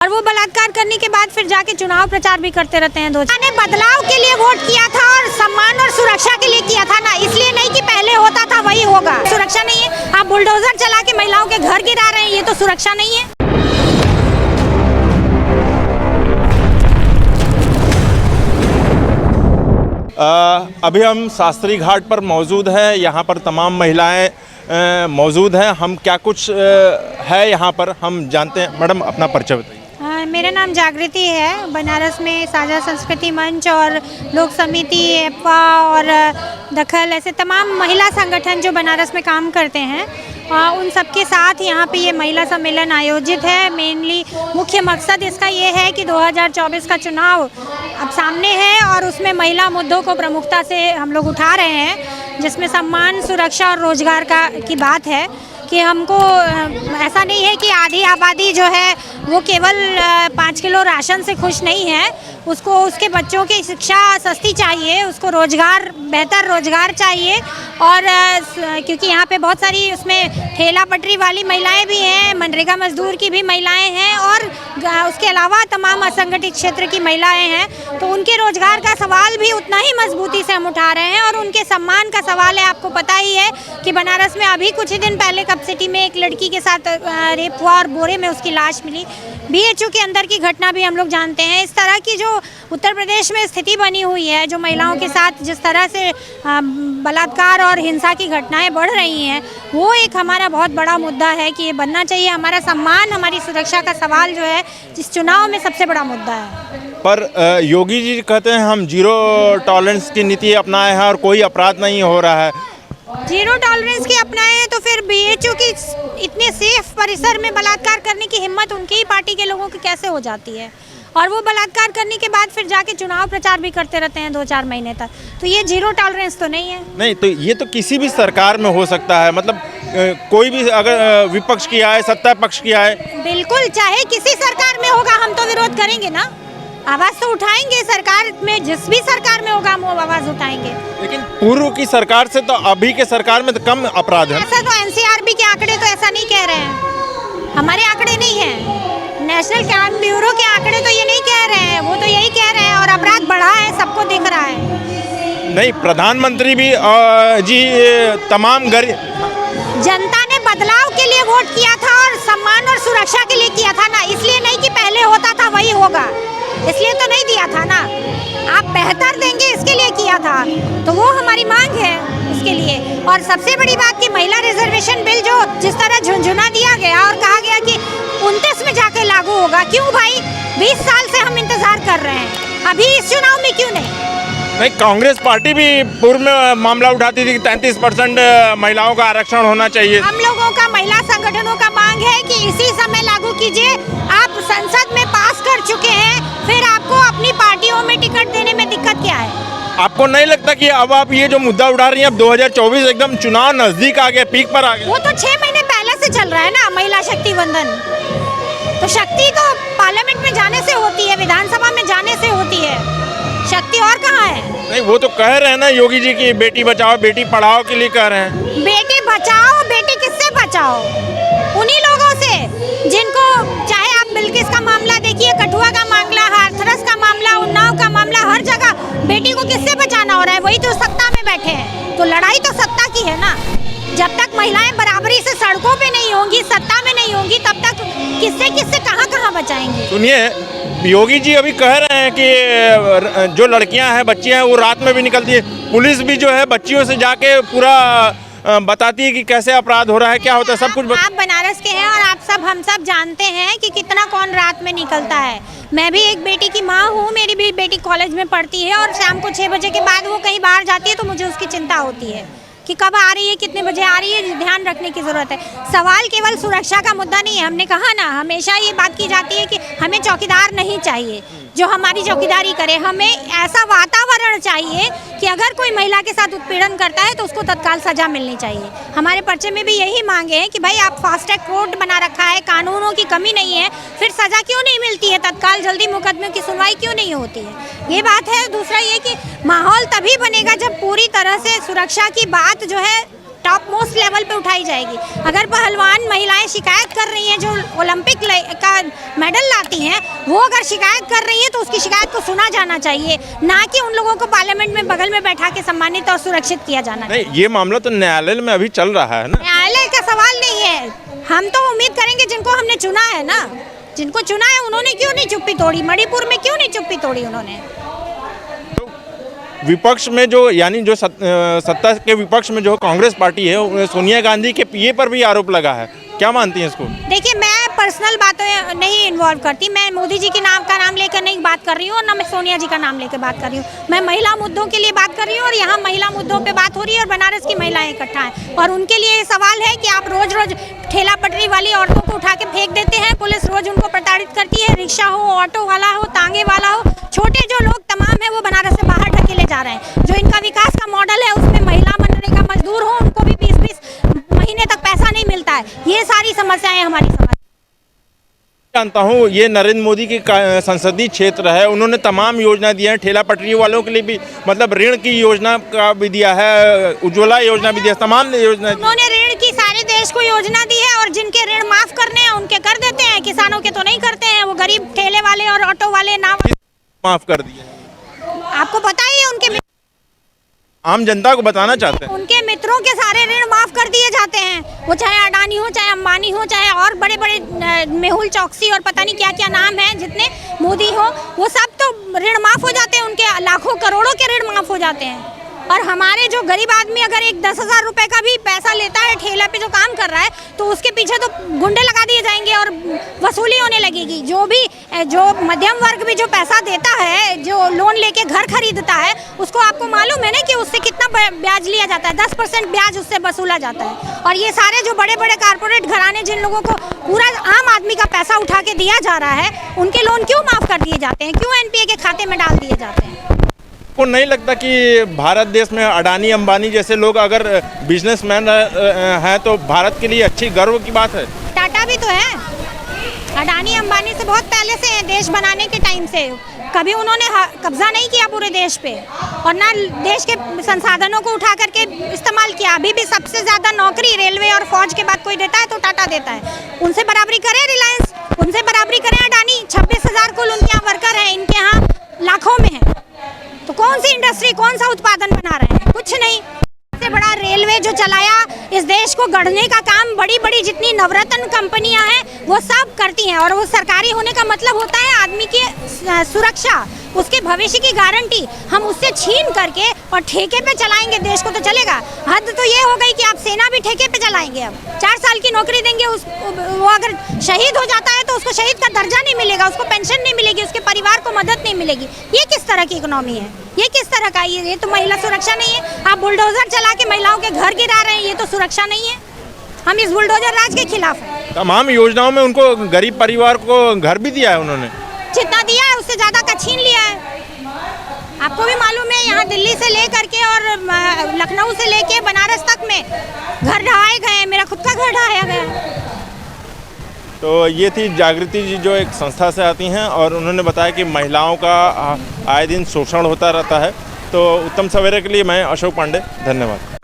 और वो बलात्कार करने के बाद फिर जाके चुनाव प्रचार भी करते रहते हैं। मैंने बदलाव के लिए वोट किया था और सम्मान और सुरक्षा के लिए किया था ना, इसलिए नहीं कि पहले होता था वही होगा। सुरक्षा नहीं है, आप बुलडोजर चला के महिलाओं के घर गिरा रहे हैं, ये तो सुरक्षा नहीं है। अभी हम शास्त्री घाट पर मौजूद है। यहाँ पर तमाम महिलाएं मौजूद हैं। हम क्या कुछ है यहाँ पर हम जानते हैं। मैडम अपना परिचय बताइए। मेरा नाम जागृति है। बनारस में साझा संस्कृति मंच और लोक समिति, एप्पा और दखल ऐसे तमाम महिला संगठन जो बनारस में काम करते हैं, उन सबके साथ यहाँ पे ये महिला सम्मेलन आयोजित है। मेनली मुख्य मकसद इसका ये है कि 2024 का चुनाव अब सामने है और उसमें महिला मुद्दों को प्रमुखता से हम लोग उठा रहे हैं, जिसमें सम्मान, सुरक्षा और रोजगार की बात है कि हमको ऐसा नहीं है कि आधी आबादी जो है वो केवल 5 किलो राशन से खुश नहीं है। उसको उसके बच्चों की शिक्षा सस्ती चाहिए, उसको रोजगार, बेहतर रोजगार चाहिए। और क्योंकि यहाँ पे बहुत सारी उसमें ठेला पटरी वाली महिलाएं भी हैं, मनरेगा मजदूर की भी महिलाएं हैं और उसके अलावा तमाम असंगठित क्षेत्र की महिलाएं हैं, तो उनके रोजगार का सवाल भी उतना ही मजबूती से हम उठा रहे हैं। और उनके सम्मान का सवाल है। आपको पता ही है कि बनारस में अभी कुछ ही दिन पहले कप सिटी में एक लड़की के साथ रेप हुआ और बोरे में उसकी लाश मिली। BHU के अंदर की घटना भी हम लोग जानते हैं। इस तरह की जो उत्तर प्रदेश में स्थिति बनी हुई है, जो महिलाओं के साथ जिस तरह से बलात्कार और हिंसा की घटनाएं बढ़ रही हैं, वो एक हमारा बहुत बड़ा मुद्दा है कि ये बनना चाहिए। हमारा सम्मान, हमारी सुरक्षा का सवाल जो है इस चुनाव में सबसे बड़ा मुद्दा है। पर योगी जी कहते हैं हम जीरो टॉलरेंस की नीति अपनाए हैं और कोई अपराध नहीं हो रहा है। जीरो टॉलरेंस की अपनाए हैं तो फिर BHU की इतने सेफ परिसर में बलात्कार करने की हिम्मत उनकी ही पार्टी के लोगों की कैसे हो जाती है? और वो बलात्कार करने के बाद फिर जाके चुनाव प्रचार भी करते रहते हैं 2-4 महीने तक। तो ये जीरो टॉलरेंस तो नहीं है। नहीं, तो ये तो किसी भी सरकार में हो सकता है। मतलब कोई भी अगर विपक्ष की आए, सत्ता पक्ष की आए, बिल्कुल, चाहे किसी सरकार में होगा हम तो विरोध करेंगे ना, आवाज तो उठाएंगे। सरकार में जिस भी सरकार में होगा हम वो आवाज उठाएंगे। लेकिन पूर्व की सरकार से तो अभी के सरकार में तो कम अपराध है। ऐसा तो NCRB के आंकड़े तो ऐसा नहीं कह रहे हैं, हमारे आंकड़े नहीं है। नेशनल क्राइम ब्यूरो के आंकड़े तो ये नहीं कह रहे हैं, वो तो यही कह रहे हैं। और अपराध बढ़ा है, सबको दिख रहा है। नहीं, प्रधानमंत्री भी जी तमाम जनता ने बदलाव के लिए वोट किया था और सम्मान और सुरक्षा के लिए किया था ना, इसलिए नहीं कि पहले होता था वही होगा, इसलिए तो नहीं दिया था ना। आप बेहतर देंगे इसके लिए किया था, तो वो हमारी मांग है उसके लिए। और सबसे बड़ी बात कि महिला रिजर्वेशन बिल जो जिस तरह झुंझुना दिया गया और कहा गया कि 29 में जाकर लागू होगा, क्यों भाई? 20 साल से हम इंतजार कर रहे हैं, अभी इस चुनाव में क्यों नहीं? नहीं, कांग्रेस पार्टी भी पूर्व में मामला उठाती थी कि 33% महिलाओं का आरक्षण होना चाहिए। हम लोगों का, महिला संगठनों का मांग है कि इसी समय लागू कीजिए। आप संसद में पास कर चुके हैं, फिर आपको अपनी पार्टियों में टिकट देने में दिक्कत क्या है? आपको नहीं लगता कि अब आप ये जो मुद्दा उठा रही हैं, अब 2024 एकदम चुनाव नजदीक आ गया, पीक पर आ गया? वो तो 6 महीने पहले से चल रहा है ना, महिला शक्ति वंदन। तो शक्ति तो पार्लियामेंट में जाने से होती है, विधानसभा में जाने से होती है, शक्ति और कहाँ है? नहीं, वो तो कह रहे हैं ना योगी जी की बेटी बचाओ बेटी पढ़ाओ के लिए कह रहे हैं। बेटी बचाओ, बेटी किससे बचाओ? उन्हीं लोगों से जिनको, चाहे आप बिल्किस का मामला देखिए, कठुआ का मामला, हाथरस का मामला, उन्नाव का मामला, हर जगह बेटी को किससे बचाना हो रहा है? वही तो सत्ता में बैठे हैं। तो लड़ाई तो सत्ता की है ना। जब तक महिलाएं बराबरी से सड़कों पे नहीं होंगी, सत्ता में नहीं होंगी, तब तक किससे किससे कहाँ बचाएंगे? सुनिए, योगी जी अभी कह रहे हैं कि जो लड़कियां हैं, बच्चियां हैं, वो रात में भी निकलती है। पुलिस भी जो है बच्चियों से जाके पूरा बताती है कि कैसे अपराध हो रहा है, क्या होता है, सब कुछ। आप बनारस के हैं और हम सब जानते हैं कि कितना कौन रात में निकलता है। मैं भी एक बेटी की माँ हूँ, मेरी भी बेटी कॉलेज में पढ़ती है और शाम को 6 बजे के बाद वो कहीं बाहर जाती है तो मुझे उसकी चिंता होती है कि कब आ रही है, कितने बजे आ रही है, ध्यान रखने की ज़रूरत है। सवाल केवल सुरक्षा का मुद्दा नहीं है। हमने कहा ना, हमेशा ये बात की जाती है कि हमें चौकीदार नहीं चाहिए जो हमारी चौकीदारी करे। हमें ऐसा वातावरण चाहिए कि अगर कोई महिला के साथ उत्पीड़न करता है तो उसको तत्काल सजा मिलनी चाहिए। हमारे पर्चे में भी यही मांगे हैं कि भाई आप फास्ट ट्रैक कोर्ट बना रखा है, कानूनों की कमी नहीं है, फिर सजा क्यों नहीं मिलती है? तत्काल जल्दी मुकदमे की सुनवाई क्यों नहीं होती है? ये बात है। दूसरा ये कि माहौल तभी बनेगा जब पूरी तरह से सुरक्षा की बात जो है टॉप मोस्ट लेवल पे उठाई जाएगी। अगर पहलवान महिलाएं शिकायत कर रही हैं, जो ओलंपिक का मेडल लाती हैं, वो अगर शिकायत कर रही हैं तो उसकी शिकायत को सुना जाना चाहिए, ना कि उन लोगों को पार्लियामेंट में बगल में बैठा के सम्मानित और सुरक्षित किया जाना चाहिए। नहीं, ये मामला तो न्यायालय में अभी चल रहा है ना। न्यायालय का सवाल नहीं है, हम तो उम्मीद करेंगे जिनको हमने चुना है ना, जिनको चुना है उन्होंने क्यों नहीं चुप्पी तोड़ी, मणिपुर में क्यों नहीं चुप्पी तोड़ी उन्होंने। विपक्ष में जो यानी जो सत्ता के विपक्ष में जो कांग्रेस पार्टी है, सोनिया गांधी के पीए पर भी आरोप लगा है, क्या मानती हैं इसको? देखिए, मैं पर्सनल बातें नहीं इन्वॉल्व करती, मैं मोदी जी के नाम का नाम लेकर नहीं बात कर रही हूँ और ना मैं सोनिया जी का नाम लेकर बात कर रही हूँ। मैं महिला मुद्दों के लिए बात कर रही हूँ और यहाँ महिला मुद्दों पे बात हो रही है और बनारस की महिलाएं इकट्ठा हैं और उनके लिए ये सवाल है कि आप रोज रोज ठेला पटरी वाली औरतों को उठा के फेंक देते हैं, पुलिस रोज उनको प्रताड़ित करती है, रिक्शा हो, ऑटो वाला हो, तांगे वाला हो, छोटे जो लोग तमाम है वो बनारस से बाहर ढकेले जा रहे हैं। जो इनका विकास का मॉडल है उसमें महिला मनरेगा मजदूर हो, उनको भी 20-20 महीने तक पैसा नहीं मिलता है। ये सारी समस्याएं हमारी समस्या। जानता हूँ ये नरेंद्र मोदी के संसदीय क्षेत्र है, उन्होंने तमाम योजना दी है, ठेला पटरी वालों के लिए भी मतलब ऋण की योजना का भी दिया है, उज्ज्वला योजना भी दिया, तमाम योजना। उन्होंने ऋण की सारे देश को योजना दी है और जिनके ऋण माफ करने हैं उनके कर देते हैं, किसानों के तो नहीं करते हैं। वो गरीब ठेले वाले और ऑटो वाले ना माफ कर दिए। आपको पता ही है, उनके आम जनता को बताना चाहते हैं, उनके मित्रों के सारे ऋण माफ कर दिए जाते हैं, वो चाहे अडानी हो, चाहे अंबानी हो, चाहे और बड़े बड़े मेहुल चौकसी और पता नहीं क्या क्या नाम है, जितने मोदी हो, वो सब तो ऋण माफ हो जाते हैं, उनके लाखों करोड़ों के ऋण माफ हो जाते हैं। और हमारे जो गरीब आदमी अगर एक 10,000 रुपए का भी पैसा लेता है ठेला पे जो काम कर रहा है, तो उसके पीछे तो गुंडे लगा दिए जाएंगे और वसूली होने लगेगी। जो मध्यम वर्ग भी जो पैसा देता है, जो लोन लेके घर खरीदता है, उसको आपको मालूम है ना कि उससे कितना ब्याज लिया जाता है, 10% ब्याज उससे वसूला जाता है। और ये सारे जो बड़े बड़े कारपोरेट घराने, जिन लोगों को पूरा आम आदमी का पैसा उठा के दिया जा रहा है, उनके लोन क्यों माफ कर दिए जाते हैं, क्यों एनपीए के खाते में डाल दिए जाते हैं? को नहीं लगता कि भारत देश में अडानी अंबानी जैसे लोग अगर बिजनेसमैन हैं तो भारत के लिए अच्छी गर्व की बात है? टाटा भी तो है, अडानी अंबानी से बहुत पहले से है, देश बनाने के टाइम से कभी उन्होंने कब्जा नहीं किया पूरे देश पे और ना देश के संसाधनों को उठा करके इस्तेमाल किया। अभी भी सबसे ज्यादा नौकरी रेलवे और फौज के बाद कोई देता है तो टाटा देता है। उनसे बराबरी करे रिलायंस, उनसे बराबरी करें अडानी। 26,000 कुल उनके यहाँ वर्कर है, इनके यहाँ लाखों में है। तो कौन सी इंडस्ट्री, कौन सा उत्पादन बना रहे हैं? कुछ नहीं। सबसे बड़ा रेलवे जो चलाया, इस देश को गढ़ने का काम बड़ी बड़ी जितनी नवरत्न कंपनियां हैं वो सब करती हैं। और वो सरकारी होने का मतलब होता है आदमी की सुरक्षा, उसके भविष्य की गारंटी। हम उससे छीन करके और ठेके पे चलाएंगे देश को तो चलेगा? हद तो ये हो गई कि आप सेना भी ठेके पे चलाएंगे। अब 4 साल की नौकरी देंगे, वो अगर शहीद हो जाता है तो उसको शहीद का दर्जा नहीं मिलेगा, उसको पेंशन नहीं मिलेगी, उसके परिवार को मदद नहीं मिलेगी। ये किस तरह की इकोनॉमी है? ये किस तरह का? ये तो महिला सुरक्षा नहीं है। आप बुलडोजर चला के महिलाओं के घर गिरा रहे हैं, ये तो सुरक्षा नहीं है। हम इस बुलडोजर राज के खिलाफ हैं। तमाम योजनाओं में उनको गरीब परिवार को घर भी दिया है उन्होंने, जितना दिया है उससे ज्यादा का छीन लिया है। आपको भी मालूम है, यहाँ दिल्ली से ले करके और लखनऊ से लेके बनारस तक में घर ढहाए गए। मेरा खुद का घर ढहाया गया। तो ये थी जागृति जी, जो एक संस्था से आती हैं और उन्होंने बताया कि महिलाओं का आए दिन शोषण होता रहता है। तो उत्तम सवेरे के लिए मैं अशोक पांडे, धन्यवाद।